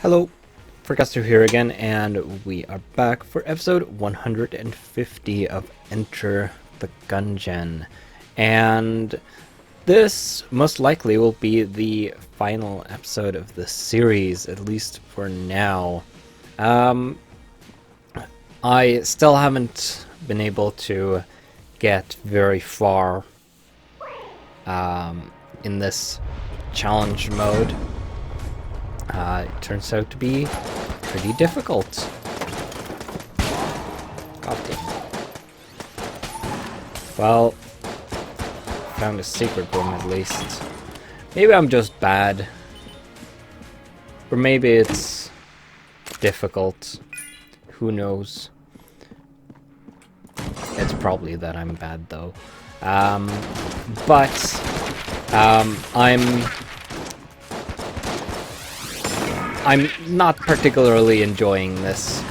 Hello, Forecaster here again, and we are back for episode 150 of Enter the Gungeon. And this most likely will be the final episode of the series, at least for now. I still haven't been able to get very far in this challenge mode. It turns out to be pretty difficult. God damn. Well, found a secret room at least. Maybe I'm just bad. Or maybe it's difficult. Who knows? It's probably that I'm bad though. I'm not particularly enjoying this.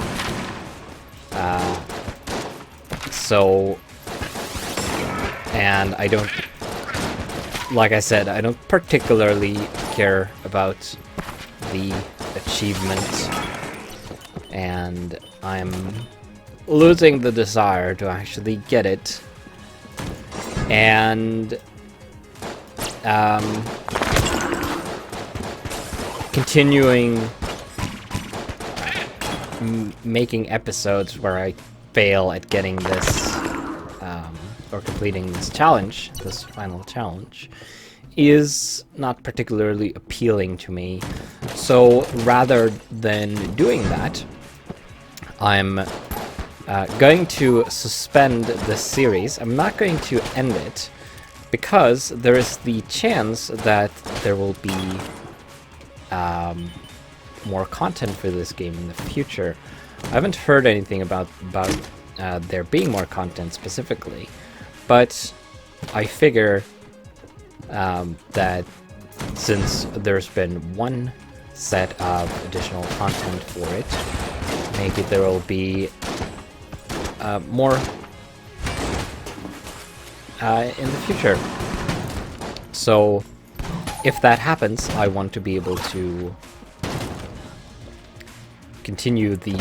And I don't, like I said, I don't particularly care about the achievement, and I'm losing the desire to actually get it. And continuing making episodes where I fail at getting this or completing this challenge, this final challenge, is not particularly appealing to me. So rather than doing that, I'm going to suspend this series. I'm not going to end it because there is the chance that there will be more content for this game in the future. I haven't heard anything about there being more content specifically, but I figure that since there's been one set of additional content for it, maybe there will be more in the future. So if that happens, I want to be able to continue the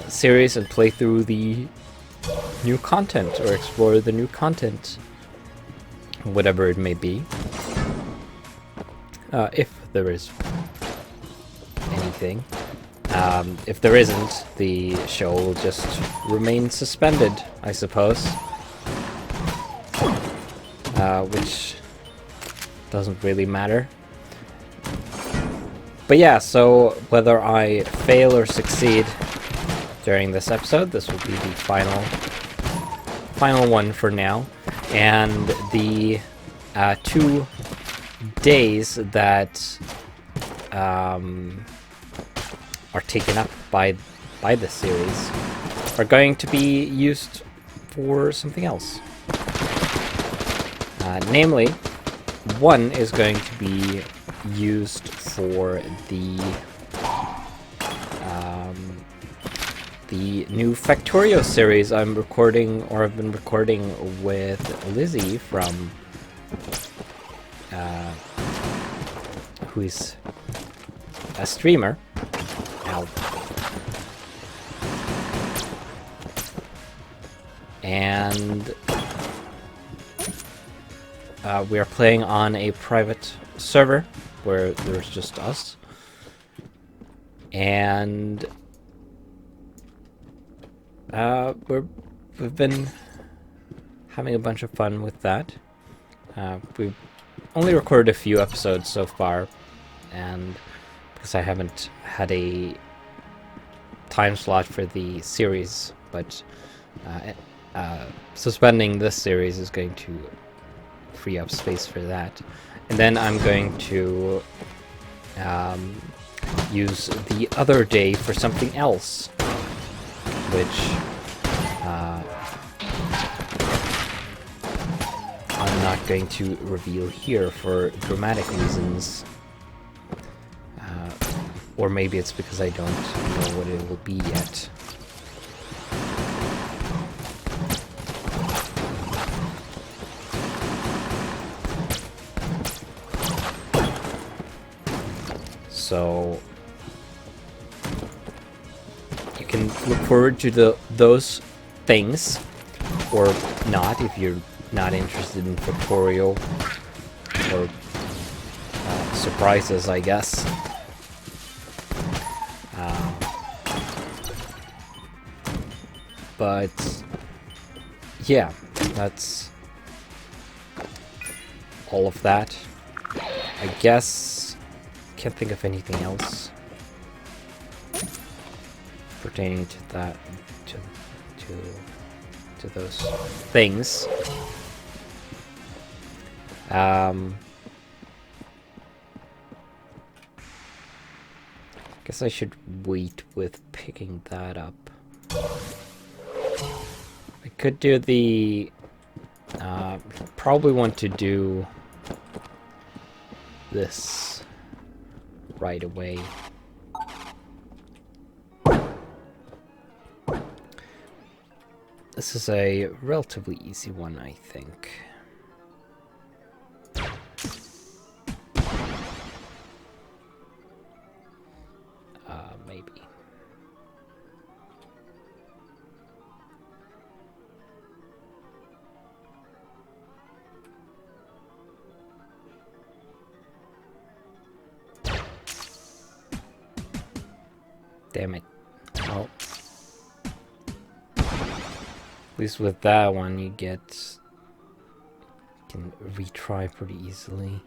series and play through the new content, or explore the new content, whatever it may be. If there is anything. If there isn't, the show will just remain suspended, I suppose. Which doesn't really matter. But yeah, so whether I fail or succeed during this episode, this will be the final one for now. And the 2 days that are taken up by this series are going to be used for something else. Namely, one is going to be used for the new Factorio series I'm recording, or I've been recording with Lizzie from who is a streamer. Ow. And we are playing on a private server where there's just us, and we've been having a bunch of fun with that. We've only recorded a few episodes so far, and because I haven't had a time slot for the series, but suspending this series is going to free up space for that. And then I'm going to use the other day for something else, which I'm not going to reveal here for dramatic reasons. Or maybe it's because I don't know what it will be yet. So you can look forward to those things, or not if you're not interested in tutorial or surprises, I guess. But yeah, that's all of that. I guess can't think of anything else pertaining to that, to those things. Guess I should wait with picking that up. I could do the... probably want to do this right away. This is a relatively easy one, I think. Maybe. Damn it. Oh. At least with that one you can retry pretty easily.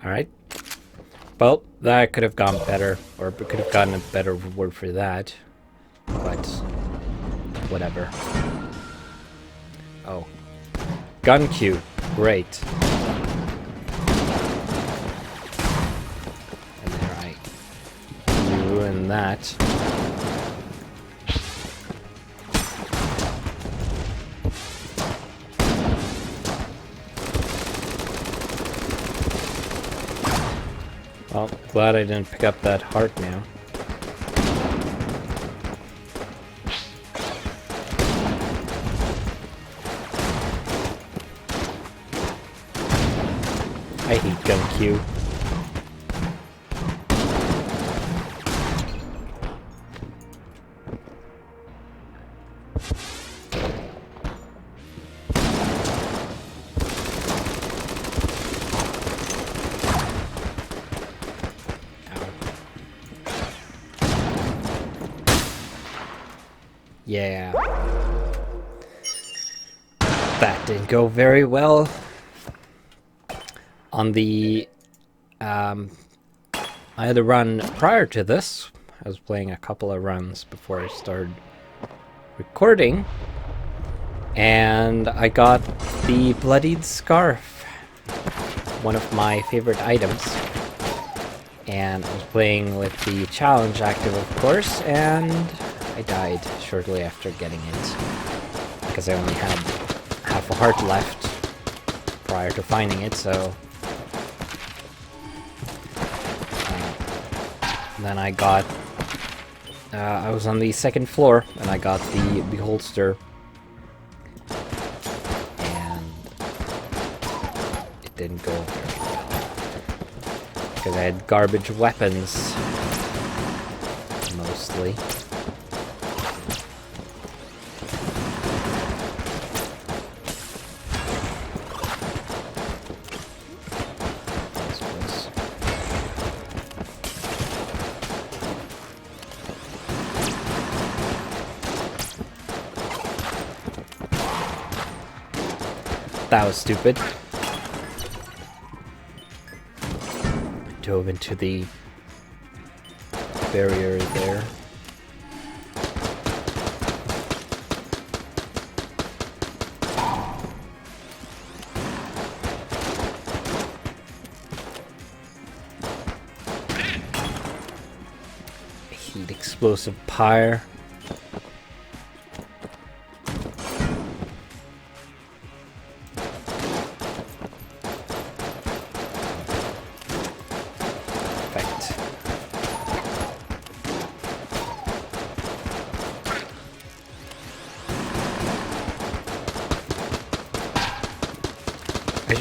Alright. Well, that could have gone better, or could have gotten a better reward for that. But whatever. Oh. Gungeon. Great. And there I ruined that. Well, glad I didn't pick up that heart now. I hate Gungeon. Yeah. That didn't go very well. On the I had a run prior to this. I was playing a couple of runs before I started recording, and I got the bloodied scarf, one of my favorite items. And I was playing with the challenge active, of course, and I died shortly after getting it because I only had half a heart left prior to finding it, so then I got I was on the second floor and I got the holster, and it didn't go very well because I had garbage weapons mostly. That was stupid. Dove into the barrier there. Heat explosive pyre.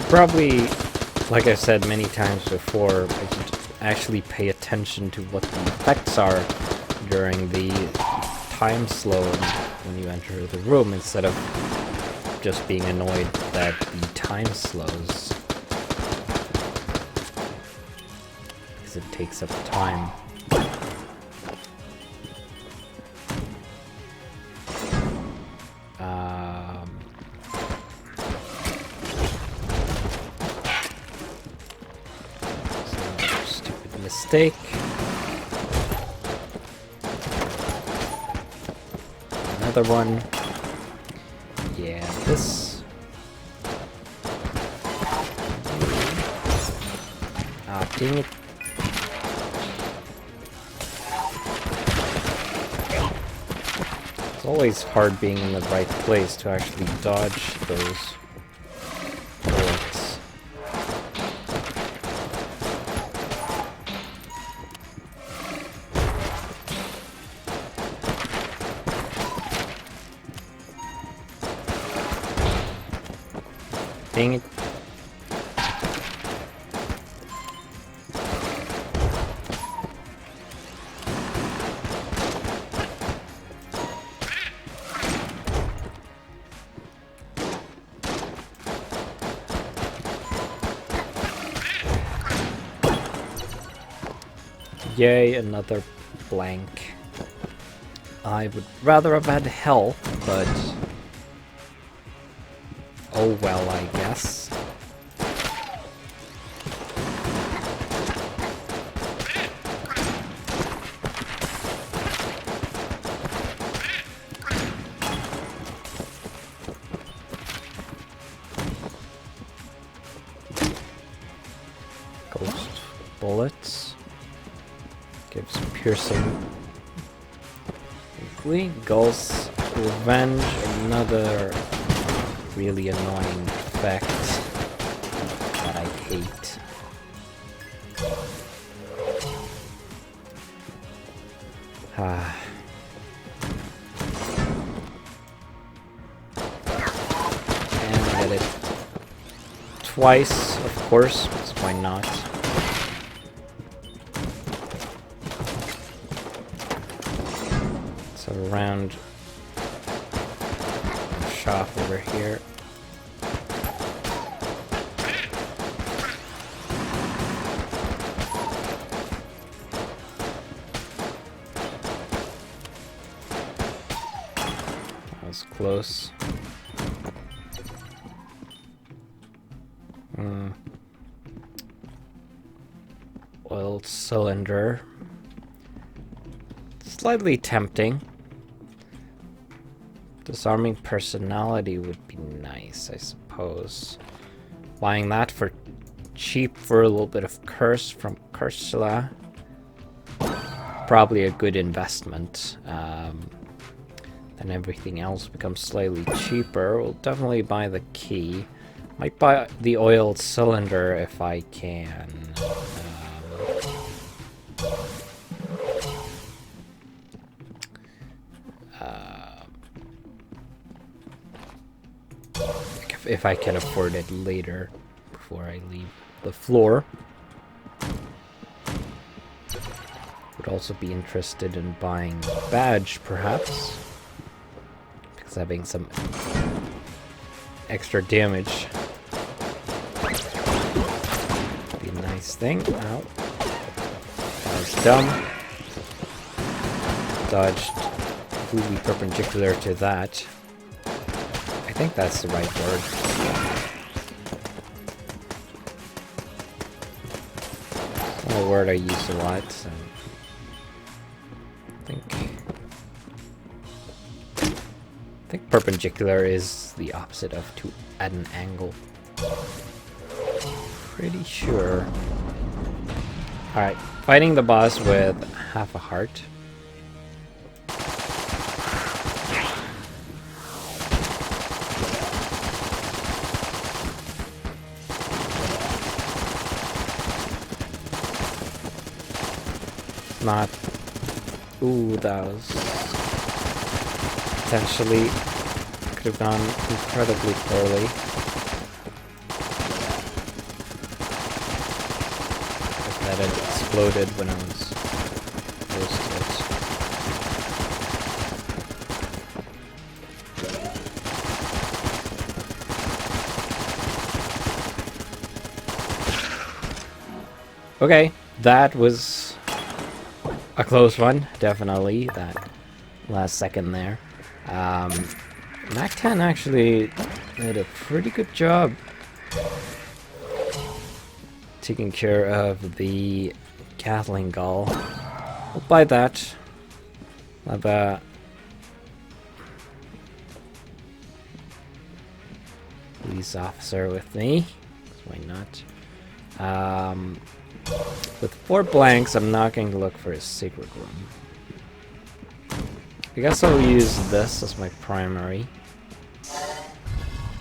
Probably, like I've said many times before, I should actually pay attention to what the effects are during the time slow when you enter the room, instead of just being annoyed that the time slows. Because it takes up time. Stupid mistake. Another one. Yeah, this. Ah, dang it. It's always hard being in the right place to actually dodge those bullets. Dang it. Yay, another blank. I would rather have had health, but oh well, I guess. Ghost bullets. Gives piercing. Gulls Revenge, another really annoying effect that I hate. And get it twice, of course, because why not? So around the shop over here. That was close. Oiled cylinder. Slightly tempting. Disarming personality would be nice, I suppose. Buying that for cheap for a little bit of curse from Cursula. Probably a good investment. Then everything else becomes slightly cheaper. We'll definitely buy the key. Might buy the oiled cylinder if I can. If I can afford it later, before I leave the floor. Would also be interested in buying a badge, perhaps. Because having some extra damage would be a nice thing. Ow. That was dumb. Dodged completely perpendicular to that. I think that's the right word. It's not a word I use a lot, so I think perpendicular is the opposite of to at an angle. Pretty sure. Alright, fighting the boss with half a heart. Not. Ooh, that was potentially could have gone incredibly poorly. that it exploded when I was close to it. Okay, that was a close one, definitely, that last second there. Mac 10 actually did a pretty good job taking care of the Gatling Gull. I'll buy that. I'll have a police officer with me. Why not? With 4 blanks, I'm not going to look for a secret room. I guess I'll use this as my primary.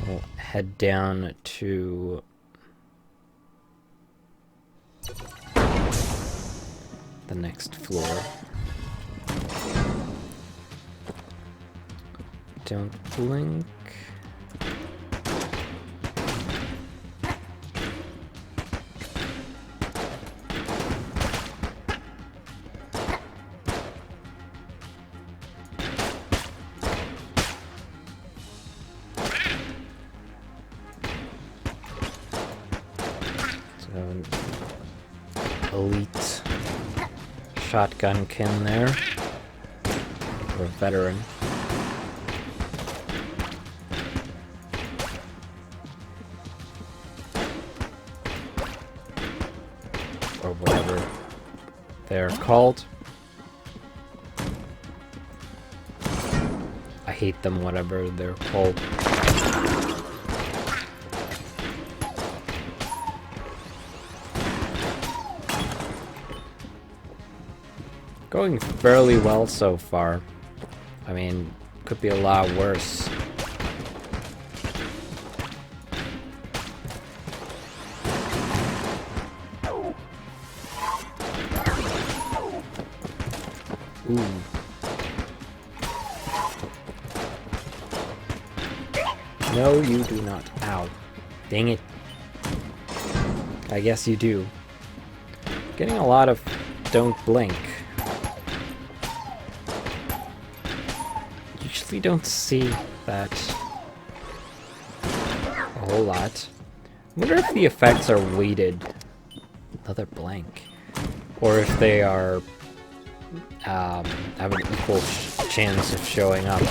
I'll head down to the next floor. Don't blink. Elite shotgun kin there, or veteran. Or whatever they're called. I hate them, whatever they're called. Going fairly well so far. I mean, could be a lot worse. Ooh. No, you do not. Ow. Dang it. I guess you do. Getting a lot of don't blink. Usually don't see that a whole lot. I wonder if the effects are weighted. Another blank. Or if they are have an equal chance of showing up.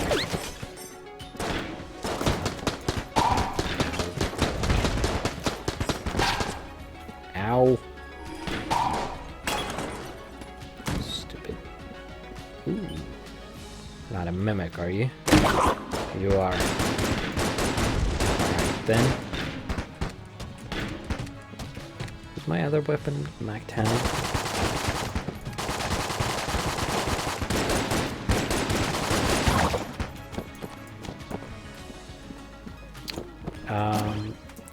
Ow. Stupid. Ooh. Not a mimic, are you? You are. Right, then. Is my other weapon Mac 10?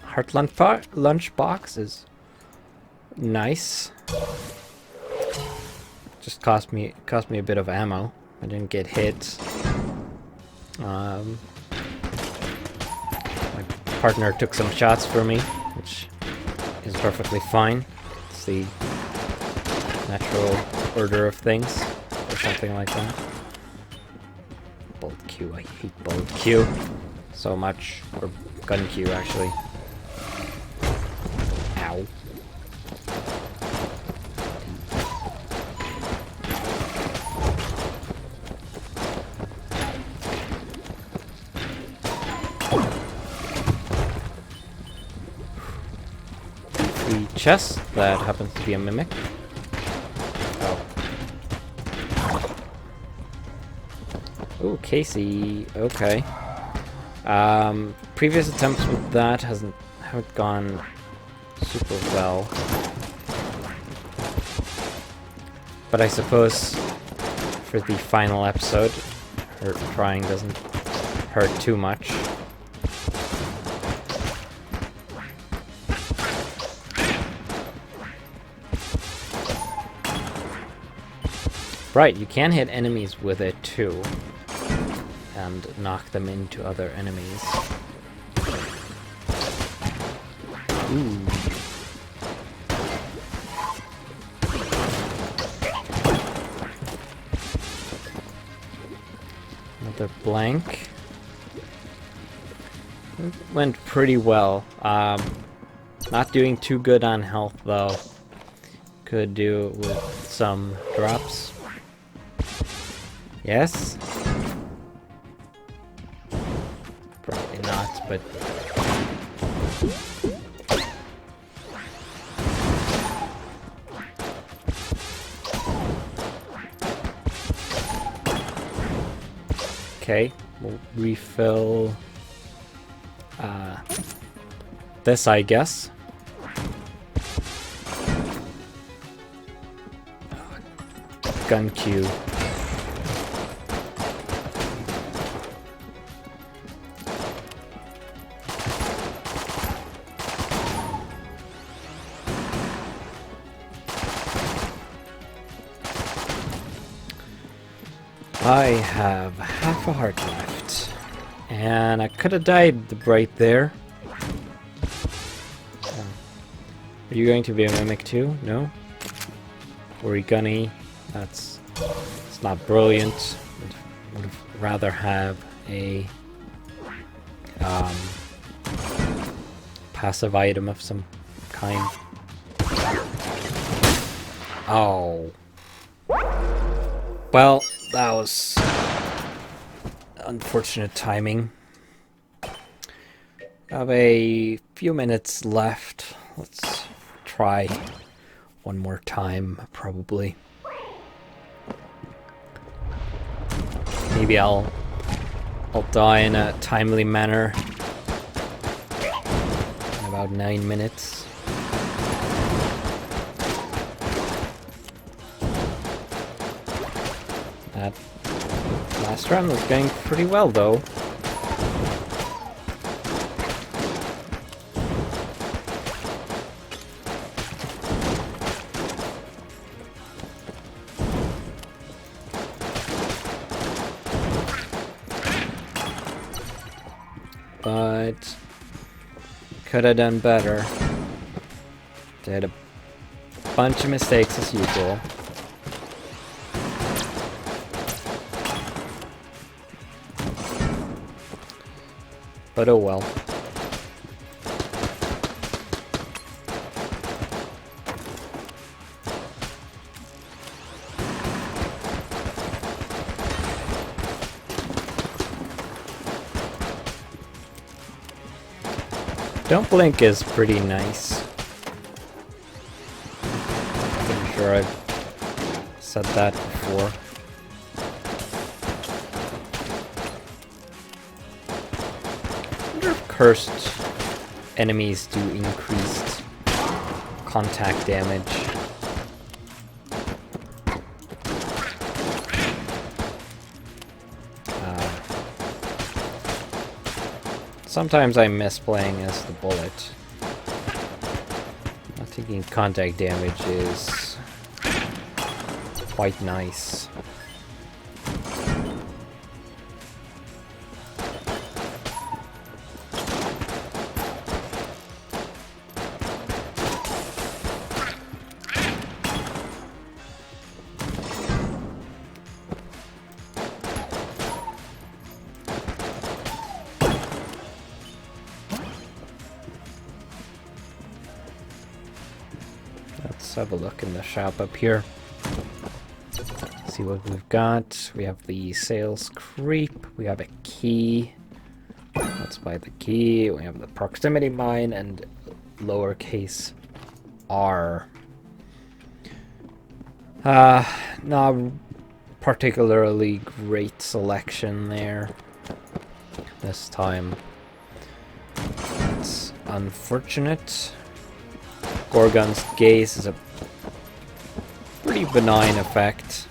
Heart lunch box is nice. Just cost me a bit of ammo. I didn't get hit. My partner took some shots for me, which is perfectly fine. It's the natural order of things, or something like that. Bolt Q, I hate Bolt Q so much. Or Gun Q, actually. Ow. Chest that happens to be a mimic. Oh. Ooh, Casey. Okay. Previous attempts with that haven't gone super well. But I suppose for the final episode, her trying doesn't hurt too much. Right, you can hit enemies with it too, and knock them into other enemies. Ooh. Another blank. It went pretty well. Not doing too good on health though. Could do it with some drops. Yes? Probably not, but... Okay, we'll refill this, I guess. Gungeon. I have half a heart left, and I could have died right there. Are you going to be a mimic too? No? Origami? It's not brilliant. Would rather have a passive item of some kind. Oh. Well, that was unfortunate timing. I have a few minutes left. Let's try one more time, probably. Maybe I'll die in a timely manner in about 9 minutes. That last round was going pretty well, though. But could have done better. Did a bunch of mistakes as usual. But oh well. Don't blink is pretty nice. Pretty sure I've said that before. I wonder if cursed enemies do increased contact damage. Sometimes I miss playing as the bullet. Not taking contact damage is quite nice. Let's have a look in the shop up here. See what we've got. We have the sales creep. We have a key. Let's buy the key. We have the proximity mine and lowercase r. Not particularly great selection there this time. It's unfortunate. Gorgon's gaze is a pretty benign effect.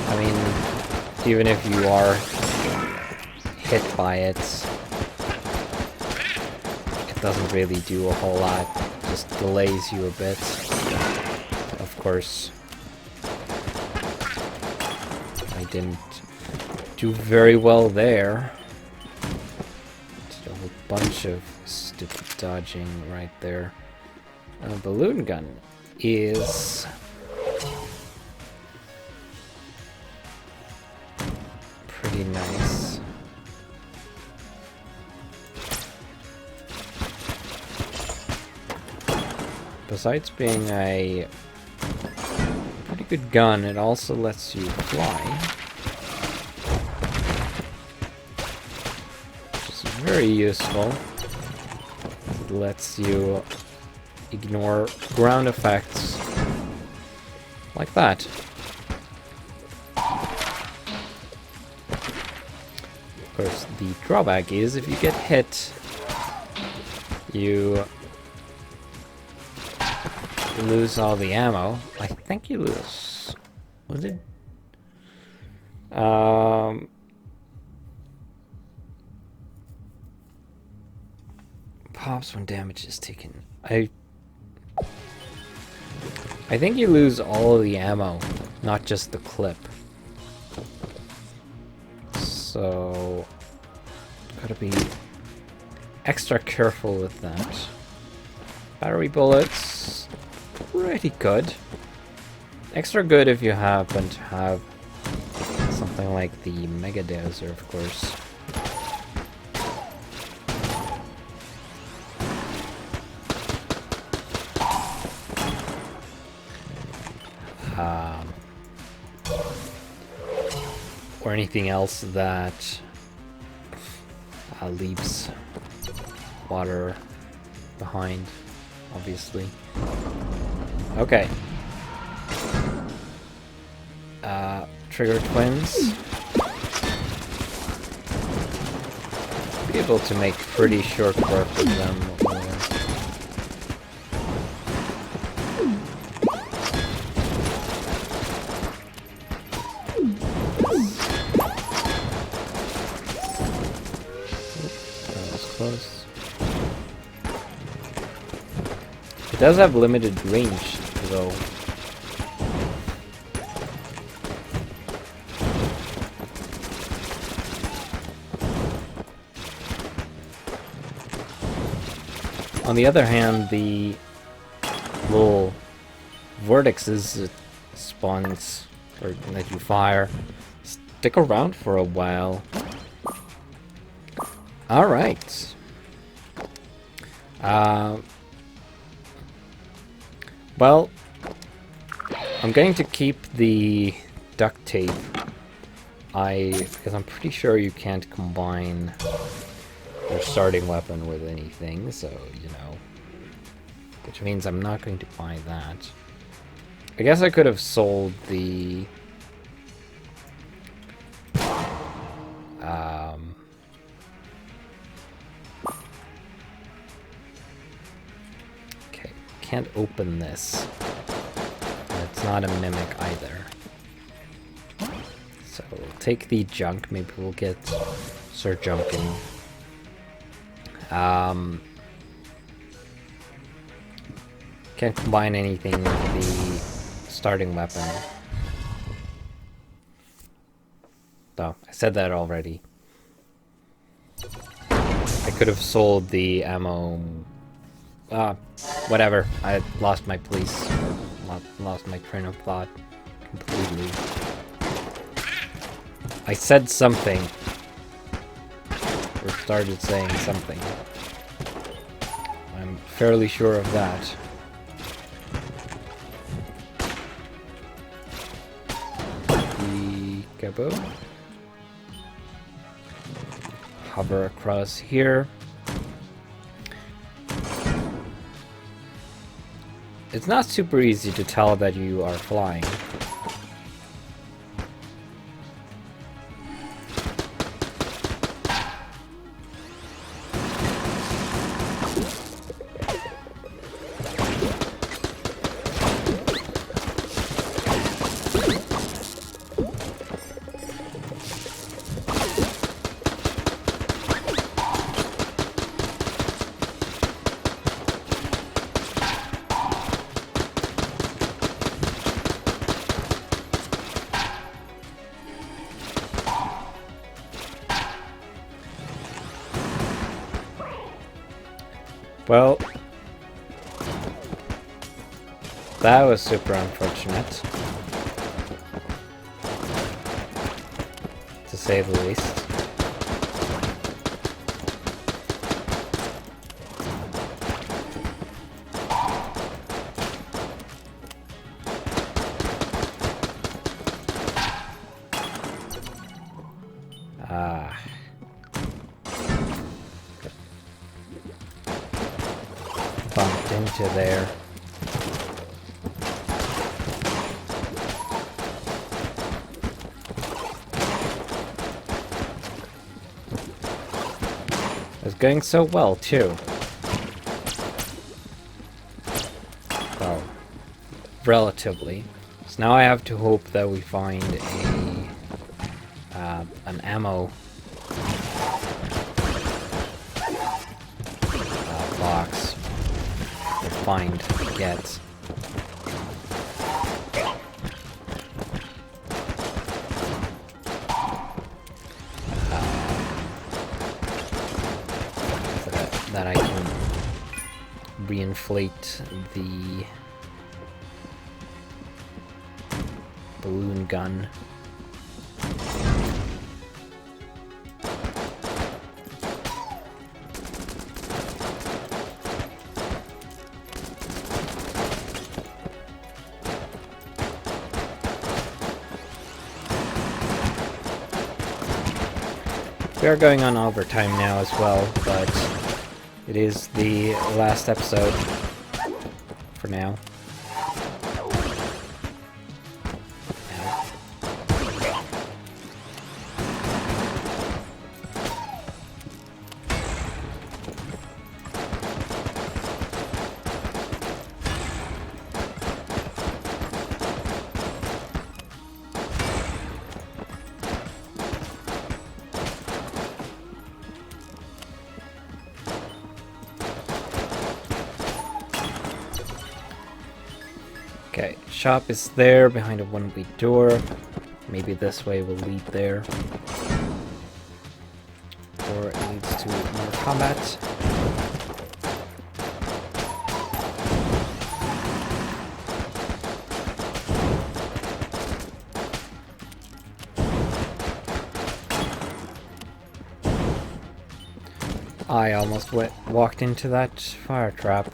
I mean, even if you are hit by it, it doesn't really do a whole lot. It just delays you a bit. Of course, I didn't do very well there. Bunch of stupid dodging right there. Balloon gun is besides being a pretty good gun, it also lets you fly. Which is very useful. It lets you ignore ground effects like that. Of course, the drawback is if you get hit, you lose all the ammo. I think you lose... Was it? Pops when damage is taken. I think you lose all of the ammo, not just the clip. So gotta be extra careful with that. Battery bullets, pretty good. Extra good if you happen to have something like the Mega Dozer, of course. Or anything else that leaves water behind, obviously. Okay. Trigger twins. Be able to make pretty short work with them. Close. It does have limited range, though. On the other hand, the little vortexes it spawns, or that you fire, stick around for a while. Alright. Well, I'm going to keep the duct tape. Because I'm pretty sure you can't combine your starting weapon with anything, so, you know. Which means I'm not going to buy that. I guess I could have sold the... Okay, can't open this. It's not a mimic either. So we'll take the junk, maybe we'll get Sir Junkin. Can't combine anything with the starting weapon. Oh, I said that already. I could have sold the ammo. Whatever. I lost my place. Lost my train of thought completely. I said something. Or started saying something. I'm fairly sure of that. Peekaboo. Hover across here. It's not super easy to tell that you are flying. Well, that was super unfortunate, to say the least. into there. It's going so well, too. Well, relatively. So now I have to hope that we find an ammo box. Get. That I can reinflate the balloon gun. We are going on overtime now as well, but it is the last episode for now. Okay, shop is there behind a one-way door. Maybe this way will lead there. Or it leads to more combat. I almost walked into that fire trap.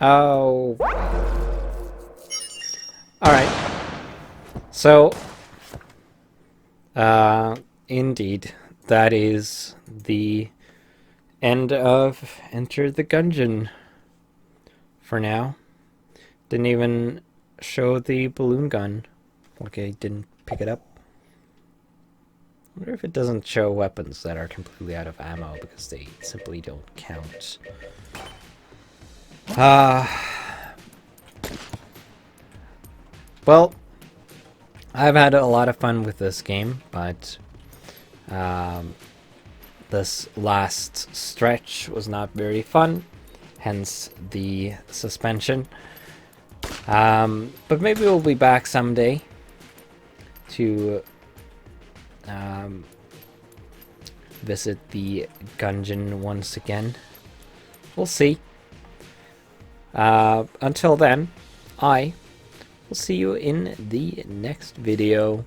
Oh. Alright. So, indeed, that is the end of Enter the Gungeon for now. Didn't even show the balloon gun. Okay, didn't pick it up. I wonder if it doesn't show weapons that are completely out of ammo because they simply don't count. Well, I've had a lot of fun with this game, but this last stretch was not very fun, hence the suspension. But maybe we'll be back someday to visit the Gungeon once again. We'll see. Until then, I will see you in the next video.